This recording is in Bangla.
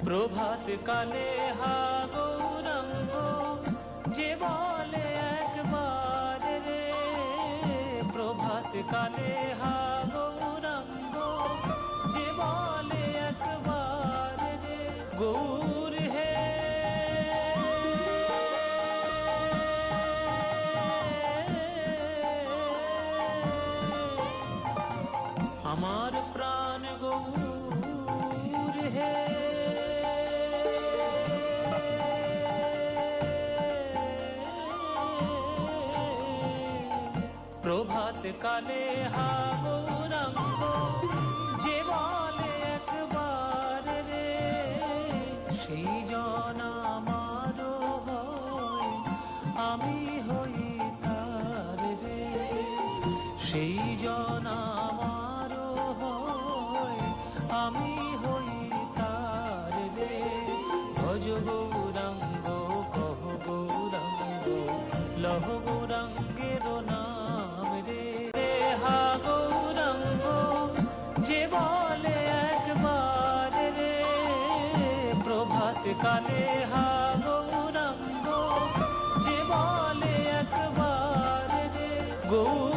প্রভাত কালে হা গৌরাঙ্গ যে বলে একবার রে, প্রভাত কালে হা গৌরাঙ্গ যে বলে একবার রে, গৌর হে আমার প্রাণ গৌর হে। প্রভাত কালে হা গৌরাঙ্গ যে বলে একবার রে, সেই জন আমার হয় আমি হই তার রে, সেই জন আমার হয় আমি হই তার রে। ভজ গৌরাঙ্গ কহ গৌরাঙ্গ লহ গৌরাঙ্গের নাম রে, হা গৌরাঙ্গ যে বলে একবার রে, প্রভাত কালে হা গৌরাঙ্গ যে বলে একবার রে, গৌর